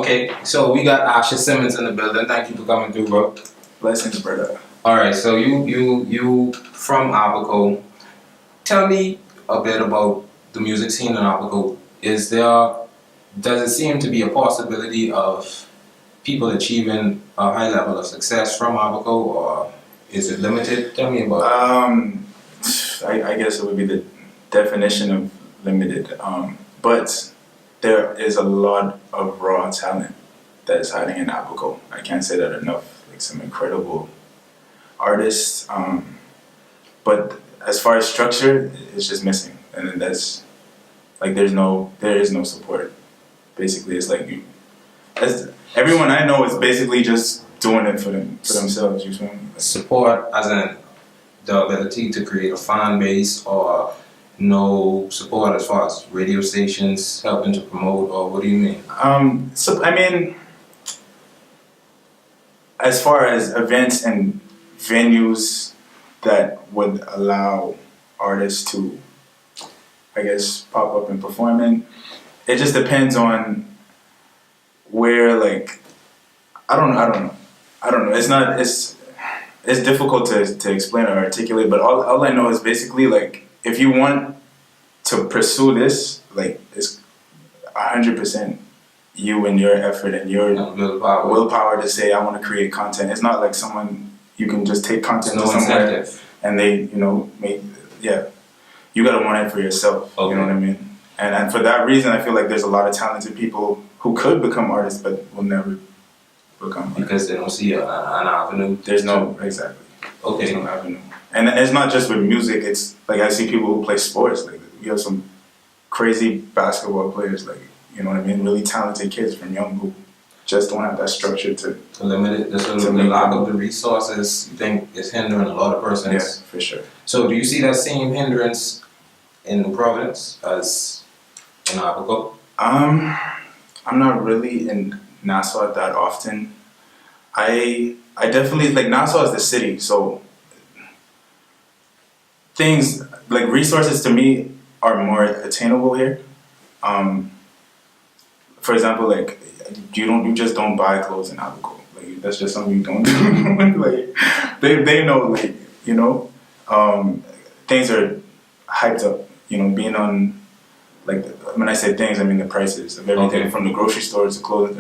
Okay, so we got Simmons in the building. Thank you for coming through, bro. Blessings, brother. All right, so you from Abaco. Tell me a bit about the music scene in Abaco. Does it seem to be a possibility of people achieving a high level of success from Abaco, or is it limited? Tell me about I guess it would be the definition of limited. But there is a lot of raw talent that is hiding in Abaco. I can't say that enough. Like some incredible artists. But as far as structure, it's just missing. And then that's like there is no support. Basically, it's like everyone I know is basically just doing it for themselves. You feel me? support, as in the ability to create a fan base, or no support as far as radio stations helping to promote, or what do you mean? So I mean, as far as events and venues that would allow artists to, I guess, pop up and perform in, it just depends on where. Like, I don't know. It's difficult to explain or articulate, but all I know is basically like if you want to pursue this, like it's 100% you and your effort and your willpower to say I want to create content. It's not like someone you can just take content to somewhere incentive. and they you gotta want it for yourself. Okay. You know what I mean? And for that reason, I feel like there's a lot of talented people who could become artists but will never become artists. Because they don't see an avenue. There's no exactly. Okay. There's no avenue. And it's not just with music. It's like I see people who play sports. Like we have some crazy basketball players. Like you know what I mean. Really talented kids from young who just don't have that structure to Limited. The lack of the resources, you think, is hindering a lot of persons. Yeah, for sure. So do you see that same hindrance in Providence as in Abaco? I'm not really in Nassau that often. I definitely like Nassau is the city, so things like resources to me are more attainable here. For example, like you just don't buy clothes in Abaco. Like that's just something you don't do. Like they know, like you know, things are hyped up. You know, being on like when I say things, I mean the prices of everything from the grocery stores to clothes.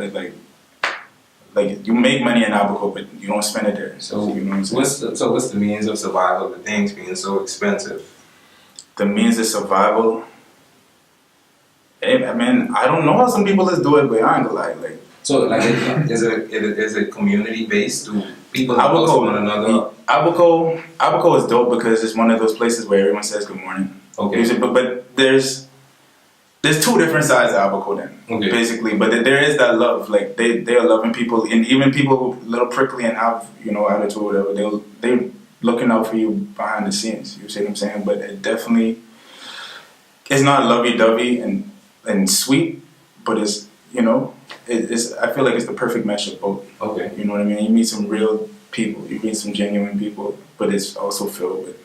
Like you make money in Abaco, but you don't spend it there. So you know what I'm saying? what's the means of survival with things being so expensive? The means of survival. I mean, I don't know how some people just do it, but I ain't gonna lie. Like, so, like, is it community based? Do people help one another? Abaco is dope because it's one of those places where everyone says good morning. Okay. But there's two different sides of Abaco then, basically. But there is that love. Like they are loving people, and even people who a little prickly and have attitude or whatever. They looking out for you behind the scenes. You see what I'm saying? But it definitely it's not lovey-dovey and sweet, but it's it's. I feel like it's the perfect mesh of both. Okay. You know what I mean? You meet some real people. You meet some genuine people, but it's also filled with.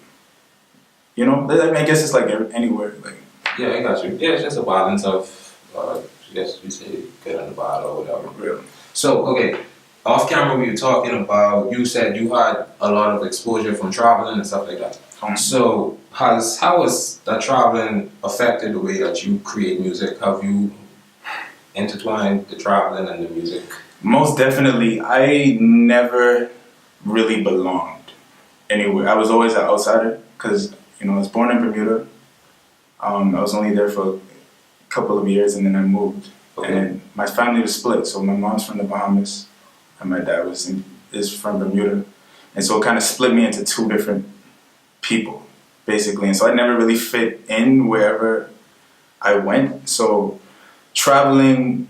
I guess it's like anywhere. Like. Yeah, I got you. Yeah, it's just a balance of, I guess you say, good and the bad or whatever. Real. So, okay, off camera we were talking about, you said you had a lot of exposure from traveling and stuff like that. So, how has that traveling affected the way that you create music? Have you intertwined the traveling and the music? Most definitely. I never really belonged anywhere. I was always an outsider because, I was born in Bermuda. I was only there for a couple of years and then I moved. Okay. And my family was split. So my mom's from the Bahamas and my dad is from Bermuda. And so it kind of split me into two different people, basically. And so I never really fit in wherever I went. So traveling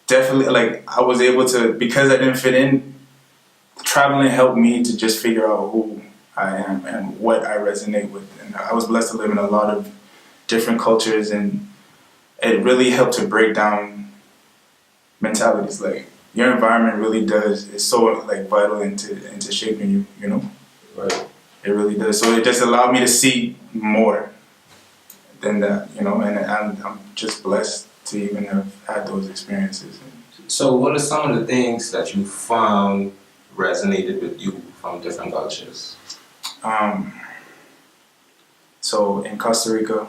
definitely, like I was able to, because I didn't fit in, traveling helped me to just figure out who I am and what I resonate with. And I was blessed to live in a lot of different cultures, and it really helped to break down mentalities. Like your environment really does, it's so like vital into shaping you, Right. It really does. So it just allowed me to see more than that, and I'm just blessed to even have had those experiences. So, what are some of the things that you found resonated with you from different cultures? Um, so in Costa Rica,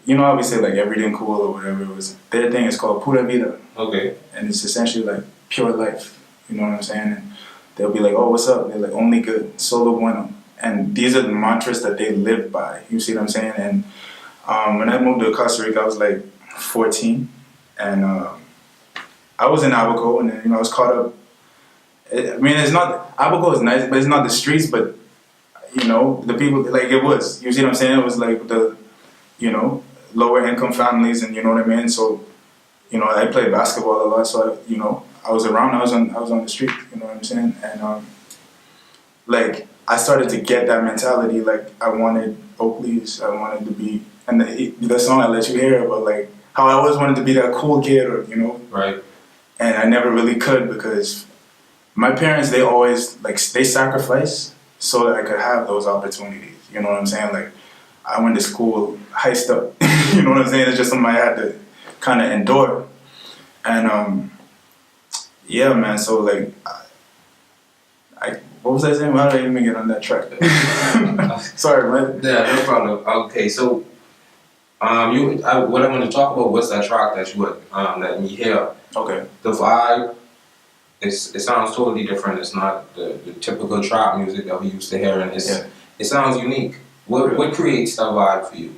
you know how we say like everything cool or whatever it was. Their thing is called pura vida, Okay. and it's essentially like pure life. You know what I'm saying? And they'll be like, "Oh, what's up?" They're like, "Only good, solo bueno." And these are the mantras that they live by. You see what I'm saying? And when I moved to Costa Rica, I was like 14, and I was in Abaco, and then I was caught up. I mean, it's not Abaco is nice, but it's not the streets, but the people like it was. You see what I'm saying? It was like the lower income families, and you know what I mean. So I played basketball a lot, so I was around. I was on the street. You know what I'm saying? And like I started to get that mentality. Like I wanted Oakley's. I wanted to be, and the song I let you hear about like how I always wanted to be that cool kid, or Right. and I never really could because my parents they always like they sacrificed so that I could have those opportunities. You know what I'm saying? Like I went to school heist up. You know what I'm saying? It's just something I had to kind of endure. And yeah, man. So like, what was I saying? How did I even get on that track? Sorry, man. Yeah, no problem. Okay, so what I'm going to talk about was that track that you would let me hear. Okay. The vibe, it sounds totally different. It's not the typical trap music that we used to hear, and it sounds unique. What creates that vibe for you?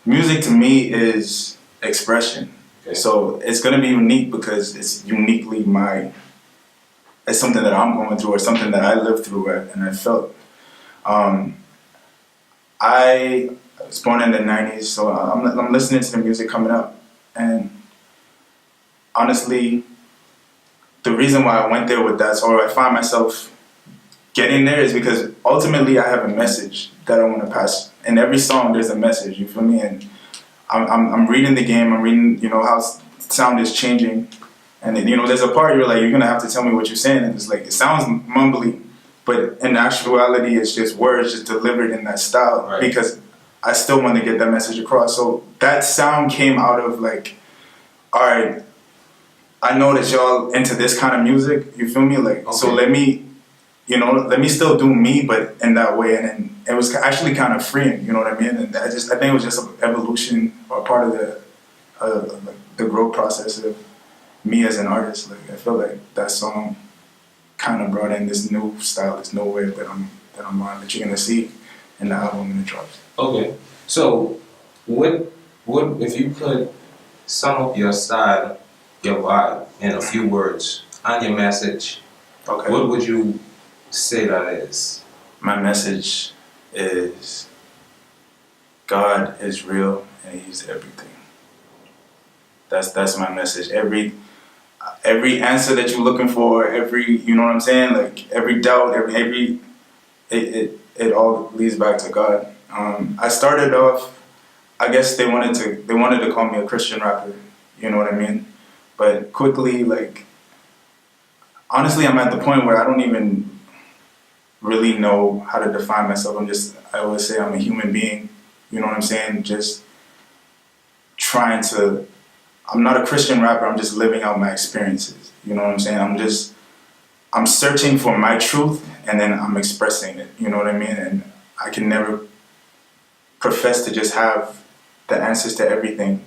Music to me is expression. Okay. So it's gonna be unique because it's uniquely it's something that I'm going through or something that I lived through and I felt. I was born in the 90s, so I'm listening to the music coming up. And honestly, the reason why I went there with that, or I find myself getting there, is because ultimately I have a message that I want to pass. In every song, there's a message, you feel me? And I'm reading the game, I'm reading, how sound is changing. And then, there's a part you're like, you're going to have to tell me what you're saying. And it's like, it sounds mumbly, but in actuality, it's just words just delivered in that style. Right. Because I still want to get that message across. So that sound came out of like, all right, I know that y'all into this kind of music, you feel me? Like, okay. So let me still do me, but in that way. And then it was actually kind of freeing, you know what I mean? And I think it was just an evolution or part of the growth process of me as an artist. Like, I feel like that song kind of brought in this new style, this new way that I'm on, that you're gonna see in the album when it drops. Okay, so what if you could sum up your style, your vibe in a few words and your message? Okay. What would you say that is? My message is God is real and He's everything. That's my message. Every answer that you're looking for, you know what I'm saying? Like every doubt, it all leads back to God. I started off, I guess they wanted to call me a Christian rapper, you know what I mean? But quickly, like, honestly, I'm at the point where I don't even really know how to define myself. I always say I'm a human being, you know what I'm saying? Just I'm not a Christian rapper, I'm just living out my experiences, you know what I'm saying? I'm searching for my truth and then I'm expressing it, you know what I mean? And I can never profess to just have the answers to everything,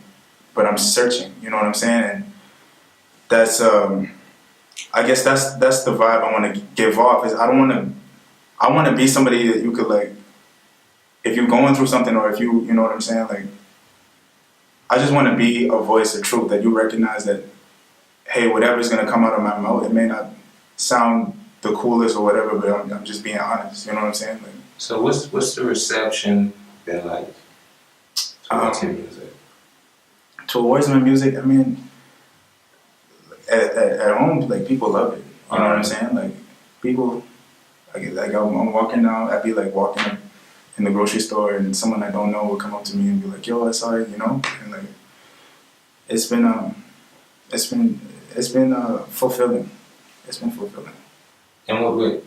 but I'm searching, you know what I'm saying? And that's, I guess that's the vibe I want to give off. Is I want to be somebody that you could, like, if you're going through something or if you know what I'm saying, like, I just want to be a voice of truth, that you recognize that, hey, whatever's going to come out of my mouth, it may not sound the coolest or whatever, but I'm just being honest, you know what I'm saying? Like, so what's the reception been like towards your music? Towards my music, I mean, at home, like, people love it, you know what I'm saying? Like, people, like I'm walking down, I'd be like walking up in the grocery store and someone I don't know would come up to me and be like, yo, I saw it, you know? And like, it's been fulfilling. It's been fulfilling. In what way?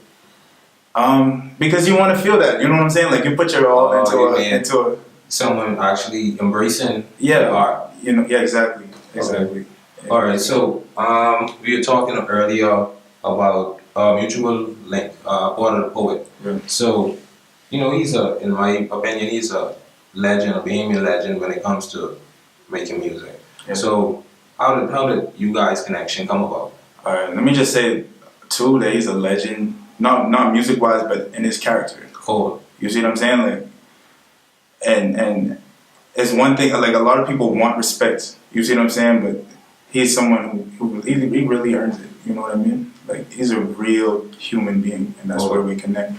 Because you want to feel that, you know what I'm saying? Like, you put your all into a someone actually embracing yeah, art. yeah, exactly. exactly. All right, so we were talking earlier about mutual link, Porter the Poet. Yeah. So, he's in my opinion, he's a legend, a Bahamian legend when it comes to making music. Yeah. So, how did you guys' connection come about? All right, let me just say, too, that he's a legend, not music wise, but in his character. Cool. You see what I'm saying? Like, and it's one thing. Like a lot of people want respect. You see what I'm saying? But he's someone who he really earns it. You know what I mean? Like he's a real human being, and that's where we connect.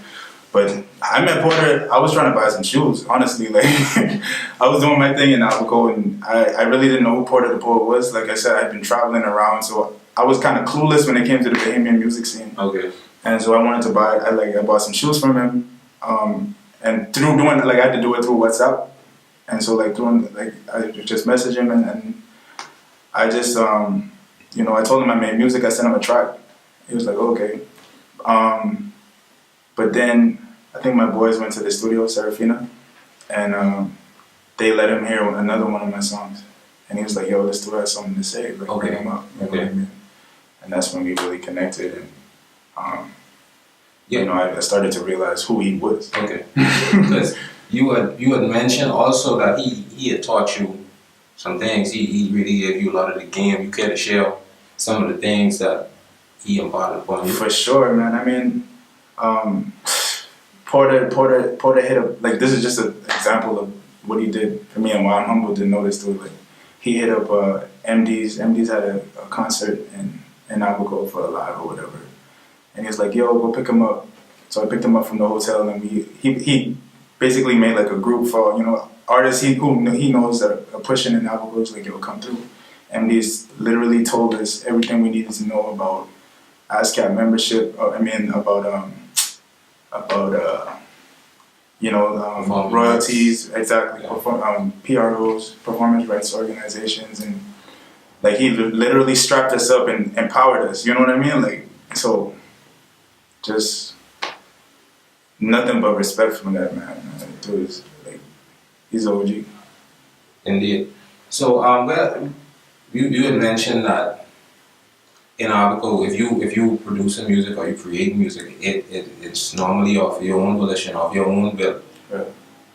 But I met Porter. I was trying to buy some shoes. Honestly, like I was doing my thing in Albuquerque, and I really didn't know who Porter the Poet was. Like I said, I'd been traveling around, so I was kind of clueless when it came to the Bahamian music scene. Okay. And so I wanted to buy. I bought some shoes from him. And through doing I had to do it through WhatsApp, and so I just messaged him and I just I told him I made music. I sent him a track. He was like, okay, but then I think my boys went to the studio, Serafina, and they let him hear another one of my songs, and he was like, yo, this dude has something to say. Like, okay. bring him up. You know what I mean? And that's when we really connected and. I started to realize who he was. Okay, because you had mentioned also that he had taught you some things. He really gave you a lot of the game. You care to share some of the things that he imparted upon you. For sure, man. I mean, Porter hit up, like this is just an example of what he did for me and why I'm humbled to know this dude. Like he hit up MD's. MD's had a concert in Albuquerque for a live or whatever. And he was like, yo, go pick him up. So I picked him up from the hotel, and he basically made like a group for, artists who he knows that are pushing in Albuquerque. He's like, yo, come through. And he's literally told us everything we needed to know about ASCAP membership. Royalties, exactly, Yeah. PROs, performance rights organizations, and like he literally strapped us up and empowered us. You know what I mean? Like so. Just nothing but respect from that man. Dude is like he's OG. Indeed. So you had mentioned that in Albuquerque, if you producing music or you create music, it's normally of your own volition, of your own will. Yeah.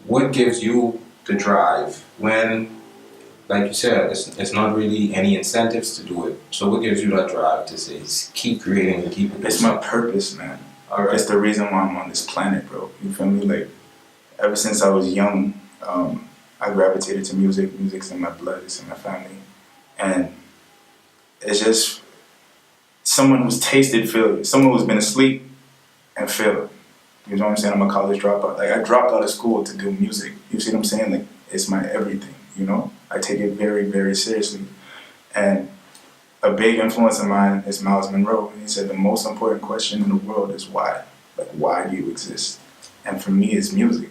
What gives you the drive when, like you said, it's not really any incentives to do it. So what gives you that drive to say, keep creating and keep producing? It's my purpose, man. All right. It's the reason why I'm on this planet, bro. You feel me? Like, ever since I was young, I gravitated to music. Music's in my blood. It's in my family. And it's just someone who's tasted failure. Someone who's been asleep and failed. You know what I'm saying? I'm a college dropout. Like, I dropped out of school to do music. You see what I'm saying? Like, it's my everything, I take it very, very seriously. And a big influence of mine is Miles Monroe. And he said the most important question in the world is why. Like, why do you exist? And for me, it's music.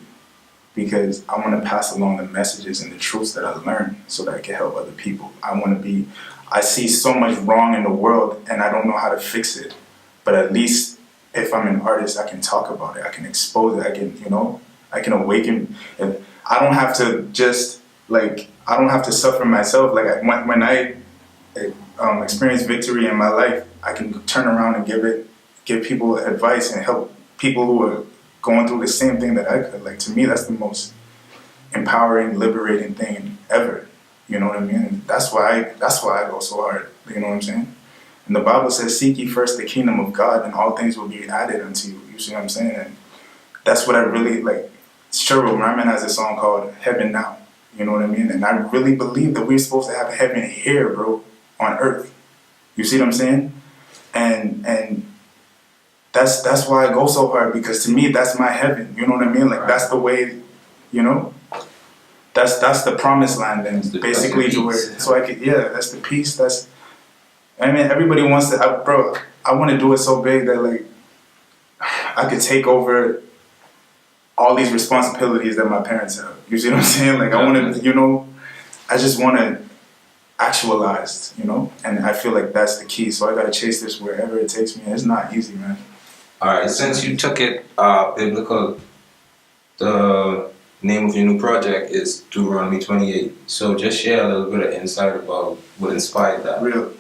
Because I want to pass along the messages and the truths that I learned so that I can help other people. I see so much wrong in the world and I don't know how to fix it. But at least if I'm an artist, I can talk about it. I can expose it. I can awaken. And I don't have to just, I don't have to suffer myself. Like, when I experience victory in my life, I can turn around and give people advice and help people who are going through the same thing that I could. Like, to me, that's the most empowering, liberating thing ever. You know what I mean? And that's why I go so hard. You know what I'm saying? And the Bible says, seek ye first the kingdom of God and all things will be added unto you. You see what I'm saying? And that's what I really like. Cheryl Ryman has a song called Heaven Now. You know what I mean? And I really believe that we're supposed to have heaven here, bro, on earth. You see what I'm saying? And that's why I go so hard, because to me, that's my heaven. You know what I mean? Like, that's the way, that's the promised land. And basically to where, so I could, that's the peace. Everybody wants to, I want to do it so big that, like, I could take over all these responsibilities that my parents have. You see what I'm saying? Like, I want to, I just want to actualize, and I feel like that's the key. So I got to chase this wherever it takes me. It's not easy, man. All right, since you took it biblical, the name of your new project is Deuteronomy 28. So just share a little bit of insight about what inspired that. Real.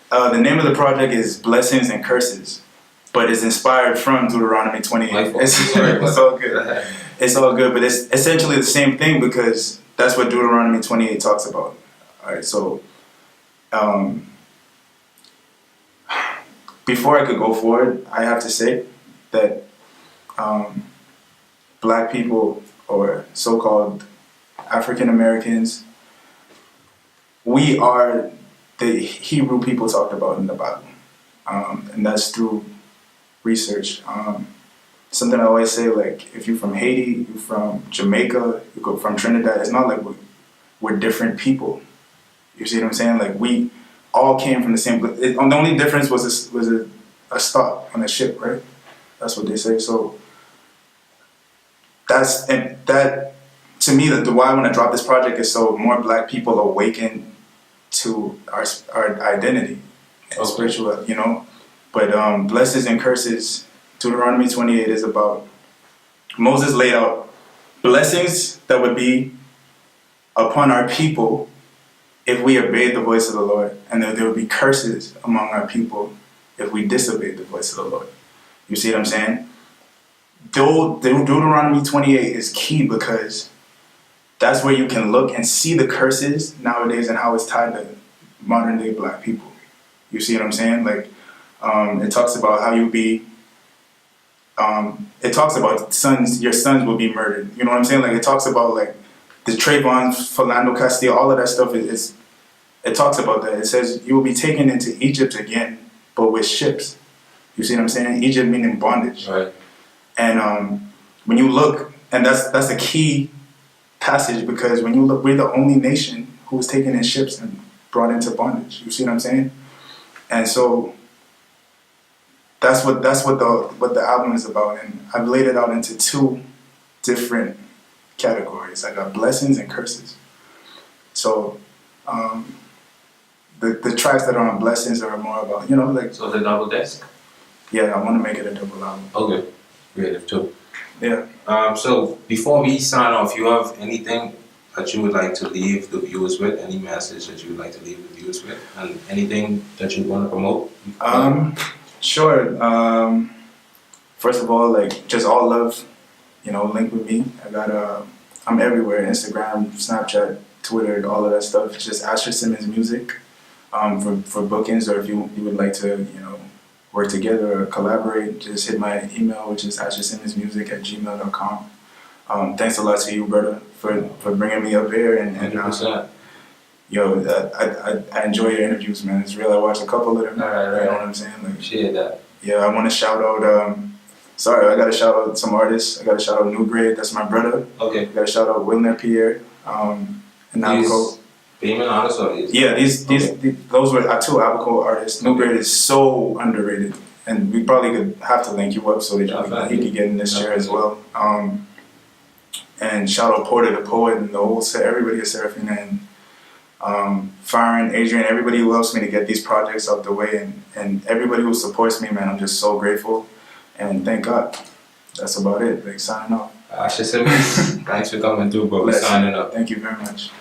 The name of the project is Blessings and Curses, but it's inspired from Deuteronomy 28. It's all good. It's all good, but it's essentially the same thing because that's what Deuteronomy 28 talks about. All right, so before I could go forward, I have to say that Black people, or so-called African Americans, we are the Hebrew people talked about in the Bible, and that's through research. Something I always say, like, if you're from Haiti, you're from Jamaica, you go from Trinidad, it's not like we're different people. You see what I'm saying? Like, we all came from the same. The only difference was a stop on a ship, right? That's what they say. So that to me, the why I want to drop this project is so more Black people awaken to our identity and spiritual, you know. But blessings and curses, Deuteronomy 28 is about Moses laid out blessings that would be upon our people if we obeyed the voice of the Lord, and there would be curses among our people if we disobeyed the voice of the Lord. You see what I'm saying? Deuteronomy 28 is key because that's where you can look and see the curses nowadays and how it's tied to modern day Black people. You see what I'm saying? Like, it talks about how you be, it talks about your sons will be murdered. You know what I'm saying? Like, it talks about, like, the Trayvon, Philando Castile, all of that stuff, it talks about that. It says you will be taken into Egypt again, but with ships. You see what I'm saying? Egypt meaning bondage. Right. And when you look, and that's a key passage, because when you look, we're the only nation who was taken in ships and brought into bondage. You see what I'm saying? And so that's what the album is about. And I've laid it out into two different categories. I got blessings and curses. So the tracks that are on blessings are more about, you know, like. So the double disc? Yeah, I want to make it a double album. Okay. Creative too. Yeah. So before we sign off, you have anything that you would like to leave the viewers with? Any message that you would like to leave the viewers with? And anything that you want to promote? Sure. First of all, like, just all love, you know, link with me. I'm everywhere, Instagram, Snapchat, Twitter, all of that stuff. It's just Asher Simmons Music for bookings, or if you would like to, you know, work together or collaborate, just hit my email, which is ashersimmonsmusic@gmail.com. Thanks a lot to you, brother, for bringing me up here. And I enjoy your interviews, man. It's real. I watched a couple of them. Right. You know what I'm saying? Like, share that. Yeah, I want to shout out. I got to shout out some artists. I got to shout out New Grade. That's my brother. Okay. I got to shout out Wilner Pierre. And Abaco. Famous artists or these? Yeah, those were two Abaco artists. New Grade is so underrated, and we probably could have to link you up so that he could get in this chair as well. And shout out Porter the Poet and the whole everybody at Serafina and Farron, Adrian, everybody who helps me to get these projects out the way, and everybody who supports me, man. I'm just so grateful, and thank God. That's about it. Like, signing off. Asher Simmons, thanks for coming through, bro. We're signing up. Thank you very much.